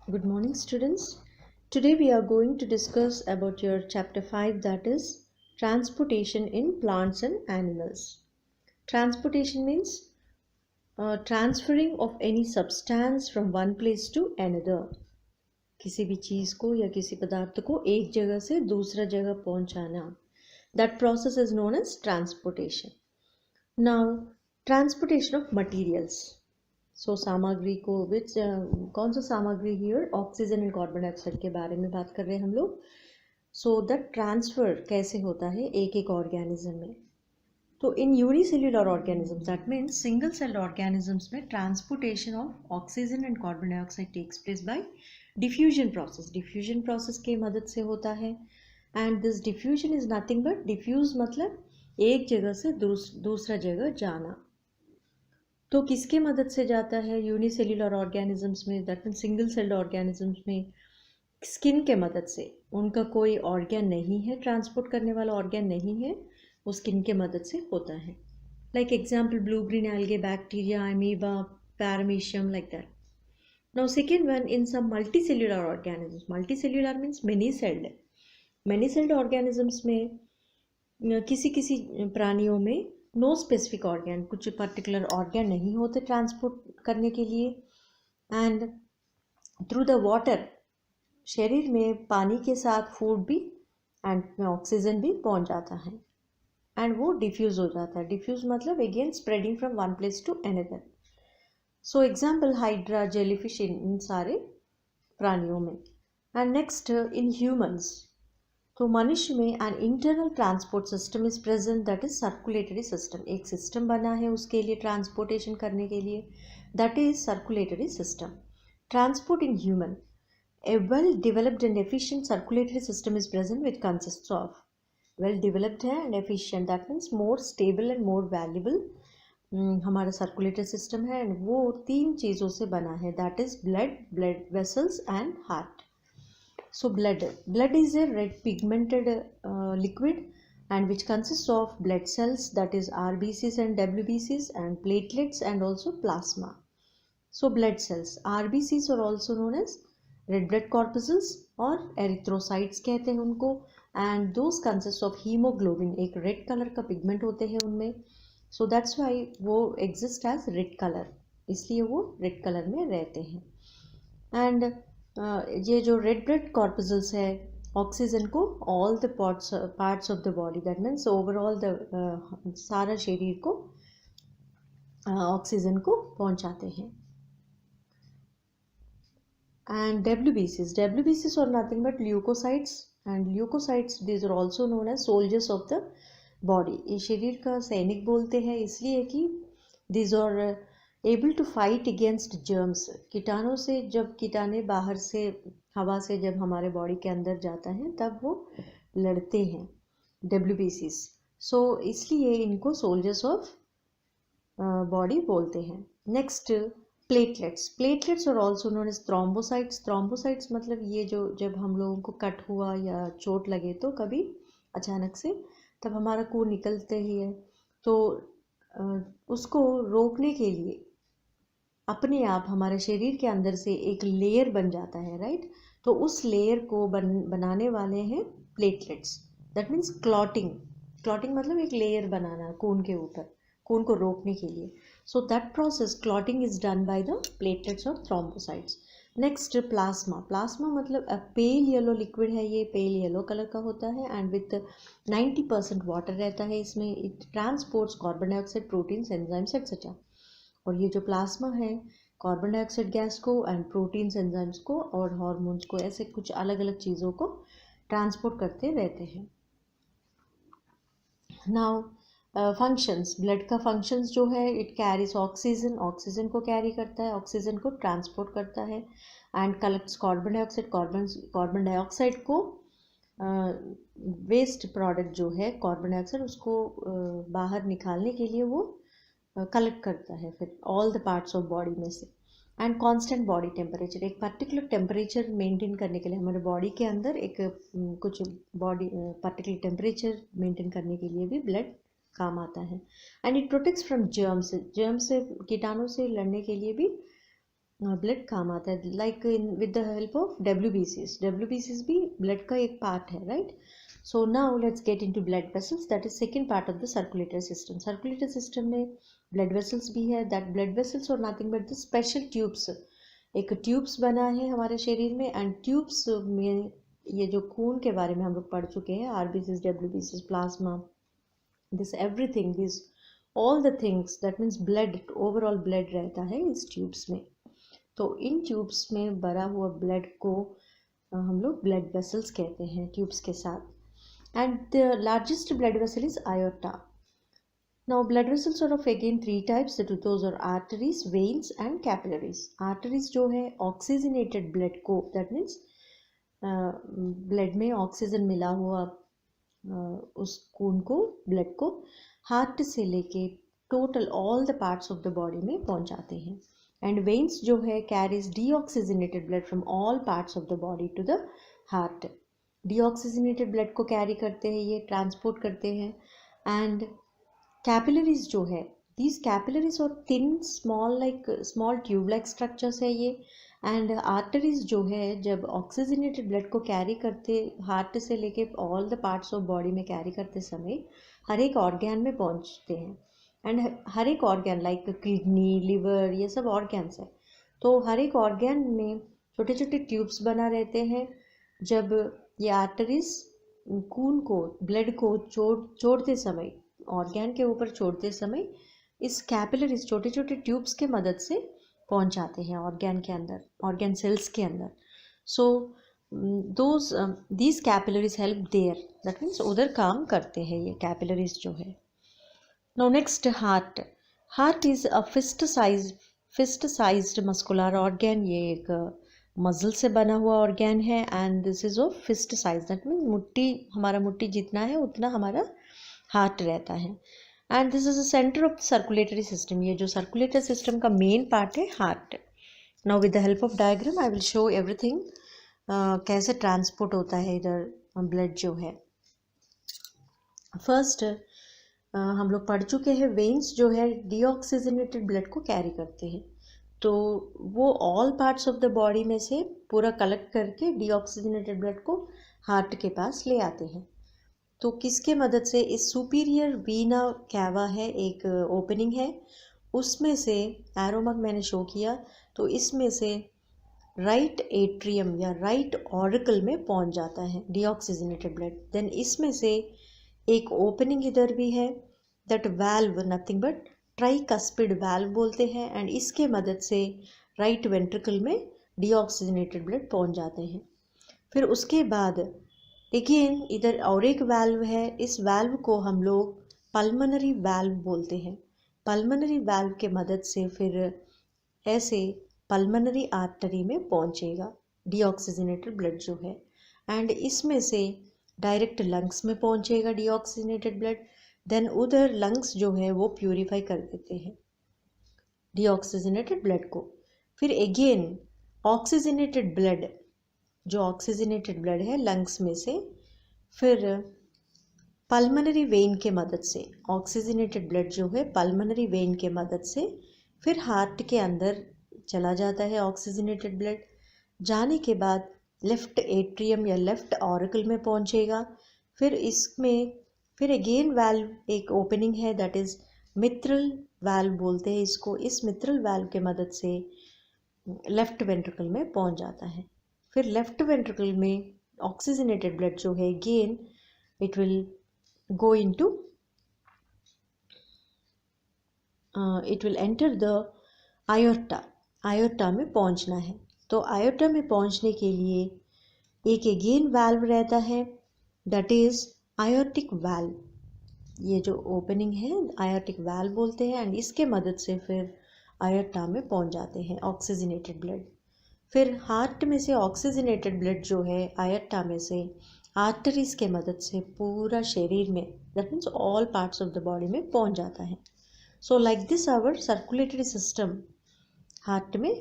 Good morning, students. Today we are going to discuss about your chapter 5, that is transportation in plants and animals. Transportation means transferring of any substance from one place to another. किसी भी चीज को या किसी पदार्थ को एक जगह से दूसरा जगह पहुंचाना. That process is known as transportation. Now, transportation of materials. सो सामग्री को कौन सा सामग्री here oxygen and carbon dioxide के बारे में बात कर रहे हैं हम लोग. सो दैट ट्रांसफर कैसे होता है एक एक ऑर्गेनिज्म में. तो इन unicellular organisms that means single celled organisms में transportation of oxygen and carbon dioxide takes place by diffusion process. Diffusion process की मदद से होता है. And this diffusion is nothing but diffuse मतलब एक जगह से दूसरा जगह जाना. तो किसके मदद से जाता है यूनिसेल्युलर ऑर्गेनिजम्स में, that mean single celled organisms में स्किन के मदद से. उनका कोई ऑर्गन नहीं है, ट्रांसपोर्ट करने वाला ऑर्गन नहीं है, वो स्किन के मदद से होता है. Like example blue green algae, bacteria, amoeba, paramecium, like that. Now second one, in some multicellular organisms. Multicellular means many celled. Many celled organisms में किसी किसी प्राणियों में नो स्पेसिफिक ऑर्गन, कुछ पर्टिकुलर ऑर्गन नहीं होते ट्रांसपोर्ट करने के लिए. एंड थ्रू द वाटर, शरीर में पानी के साथ फूड भी एंड ऑक्सीजन भी पहुंच जाता है एंड वो डिफ्यूज हो जाता है. डिफ्यूज मतलब again spreading from one place to another. So example hydra, jellyfish, इन सारे प्राणियों में. एंड नेक्स्ट इन ह्यूमन्स, तो मनुष्य में an internal transport system is present, that is circulatory system. एक सिस्टम बना है उसके लिए ट्रांसपोर्टेशन करने के लिए, that is circulatory system. Transport in human, a well developed and efficient circulatory system is present which consists of, well developed है and efficient, that means more stable and more valuable हमारा circulatory system है. And वो तीन चीज़ों से बना है, that is blood, blood vessels and heart. So blood is a red pigmented liquid and which consists of blood cells, that is RBCs and WBCs, and platelets and also plasma. So blood cells, RBCs are also known as red blood corpuscles और erythrocytes कहते हैं उनको. and those consist of hemoglobin, एक red color का pigment होते हैं उनमें. so that's why वो exist as red color, इसलिए वो red color में रहते हैं. and ये जो रेड ब्लड कॉर्पसल्स है ऑक्सीजन को all the parts of the body, that means overall the सारा शरीर को ऑक्सीजन को पहुंचाते हैं. एंड डब्ल्यूबीसीज और nothing but leucocytes. And leucocytes these are also known as soldiers of the body. ये शरीर का सैनिक बोलते हैं इसलिए कि these are able to fight against germs. कीटाणु से, जब कीटाणु बाहर से हवा से जब हमारे बॉडी के अंदर जाता है तब वो लड़ते हैं, डब्ल्यूबीसीज. सो इसलिए इनको सोल्जर्स ऑफ बॉडी बोलते हैं. Next platelets. प्लेटलेट्स और also known as thrombocytes. Thrombocytes मतलब ये जो जब हम लोगों को कट हुआ या चोट लगे तो कभी अचानक से, तब हमारा खून निकलते ही है, तो उसको रोकने के लिए अपने आप हमारे शरीर के अंदर से एक लेयर बन जाता है, राइट. तो उस लेयर को बनाने वाले हैं platelets. That means clotting. Clotting मतलब एक लेयर बनाना खून के ऊपर, खून को रोकने के लिए. So that process clotting is done by the platelets और थ्रोम्बोसाइट्स. Next plasma. प्लाज्मा मतलब पेल येलो लिक्विड है, ये पेल येलो कलर का होता है एंड विथ 90% वाटर रहता है इसमें. It transports carbon dioxide, proteins, enzymes etcetera. और ये जो प्लाज्मा है कार्बन डाइऑक्साइड गैस को एंड प्रोटीन्स, एंजाइम्स को और हार्मोन्स को, ऐसे कुछ अलग अलग चीज़ों को ट्रांसपोर्ट करते रहते हैं. Now functions. ब्लड का फंक्शंस जो है, इट कैरीज ऑक्सीजन, ऑक्सीजन को कैरी करता है, ऑक्सीजन को ट्रांसपोर्ट करता है and collects carbon dioxide. Carbon dioxide को वेस्ट प्रोडक्ट जो है कार्बन डाइऑक्साइड, उसको बाहर निकालने के लिए वो कलेक्ट करता है फिर all the parts of body में से. एंड कांस्टेंट बॉडी टेम्परेचर, एक पर्टिकुलर टेम्परेचर मेंटेन करने के लिए हमारे बॉडी के अंदर एक कुछ बॉडी पर्टिकुलर टेम्परेचर मेंटेन करने के लिए भी ब्लड काम आता है. And it protects from germs. Germ से, कीटाणु से लड़ने के लिए भी ब्लड काम आता है, like in with the help of WBCs. WBCs भी ब्लड का एक पार्ट है, right. So now let's get into blood vessels, that is second part of the circulatory system. Circulatory system में ब्लड वेसल्स भी है. दैट ब्लड वेसल्स और nothing but the special tubes. एक tubes बना है हमारे शरीर में, एंड ट्यूब्स में ये जो खून के बारे में हम लोग पढ़ चुके हैं, RBCs, WBCs, plasma, this everything, this all the things, that means blood, overall blood रहता है इस ट्यूब्स में. तो इन ट्यूब्स में भरा हुआ ब्लड को हम लोग ब्लड वेसल्स कहते हैं, ट्यूब्स के साथ. And the largest blood vessel is aorta. Now blood vessels are of again three types, those are arteries, veins and capillaries. Arteries जो है ऑक्सीजनेटेड ब्लड को, दैट मीन्स ब्लड में ऑक्सीजन मिला हुआ उस खून को, ब्लड को हार्ट से लेके total all the parts of the body में पहुंचाते हैं. एंड वेन्स जो है carries deoxygenated blood from all parts of the body to the heart. Deoxygenated blood को कैरी करते हैं, ये ट्रांसपोर्ट करते हैं. एंड कैपिलरीज जो है, दीज कैपिलरीज और thin small tube like structures है ये. एंड आर्टरीज जो है जब ऑक्सीजनेटेड ब्लड को कैरी करते, हार्ट से लेके all the parts of body में कैरी करते समय हर एक ऑर्गन में पहुंचते हैं. एंड हर एक ऑर्गन लाइक किडनी, लिवर, ये सब ऑर्गन्स है. तो हर एक ऑर्गन में छोटे छोटे ट्यूब्स बना रहते हैं. जब ये आर्टरीज खून को, ब्लड को छोड़ते समय, ऑर्गन के ऊपर छोड़ते समय, इस कैपिलरीज छोटे छोटे ट्यूब्स के मदद से पहुंचाते हैं ऑर्गन के अंदर, ऑर्गन सेल्स के अंदर. So these capillaries help there, that means उधर काम करते हैं ये कैपिलरीज जो है. Now next, heart. Heart is a fist-sized muscular organ. ये एक मसल से बना हुआ ऑर्गन है. And this is of fist size, that mean मुट्ठी, हमारा मुट्ठी जितना है उतना हमारा हार्ट रहता है. And this is a centre of circulatory system. ये जो सर्कुलेटरी सिस्टम का मेन पार्ट है heart. Now with the help of diagram I will show everything, कैसे ट्रांसपोर्ट होता है इधर ब्लड जो है. फर्स्ट हम लोग पढ़ चुके हैं, वेन्स जो है डीऑक्सीजनेटेड ब्लड को कैरी करते हैं. तो वो all parts of the body में से पूरा कलेक्ट करके डीऑक्सीजनेटेड ब्लड को हार्ट के पास ले आते हैं. तो किसके मदद से? इस सुपीरियर वीना कैवा है, एक ओपनिंग है, उसमें से एरो मार्क मैंने शो किया. तो इसमें से राइट एट्रियम या राइट ऑरिकल में पहुंच जाता है डीऑक्सीजनेटेड ब्लड. देन इसमें से एक ओपनिंग इधर भी है, that valve nothing but tricuspid valve बोलते हैं. एंड इसके मदद से राइट वेंट्रिकल में डीऑक्सीजनेटेड ब्लड पहुंच जाते हैं. फिर उसके बाद अगेन इधर और एक वाल्व है, इस वाल्व को हम लोग पल्मोनरी वाल्व बोलते हैं. पल्मोनरी वाल्व के मदद से फिर ऐसे पल्मोनरी आर्टरी में पहुंचेगा डीऑक्सीजनेटेड ब्लड जो है. एंड इसमें से डायरेक्ट लंग्स में पहुंचेगा डीऑक्सीजनेटेड ब्लड. देन उधर लंग्स जो है वो प्यूरिफाई कर देते हैं डीऑक्सीजनेटेड ब्लड को. फिर अगेन ऑक्सीजनेटेड ब्लड, जो ऑक्सीजनेटेड ब्लड है लंग्स में से, फिर पल्मोनरी वेन के मदद से, ऑक्सीजनेटेड ब्लड जो है पल्मोनरी वेन के मदद से फिर हार्ट के अंदर चला जाता है ऑक्सीजनेटेड ब्लड. जाने के बाद लेफ्ट एट्रियम या लेफ्ट ऑरिकल में पहुंचेगा. फिर इसमें फिर अगेन वाल्व, एक ओपनिंग है, दैट इज मित्रल वाल्व बोलते हैं इसको. इस मित्रल वाल्व के मदद से लेफ्ट वेंट्रिकल में पहुंच जाता है. फिर लेफ्ट वेंट्रिकल में ऑक्सीजनेटेड ब्लड जो है again it will go into, it will enter the aorta. Aorta में पहुंचना है. तो आयोर्टा में पहुंचने के लिए एक अगेन वाल्व रहता है, दैट इज आयोर्टिक वाल्व. ये जो ओपनिंग है आयोर्टिक वाल्व बोलते हैं. एंड इसके मदद से फिर आयोर्टा में पहुंच जाते हैं ऑक्सीजनेटेड ब्लड. फिर हार्ट में से ऑक्सीजनेटेड ब्लड जो है आयोर्टा में से आर्टरीज के मदद से पूरा शरीर में, that means all parts of the body में पहुंच जाता है. So like this our circulatory system heart में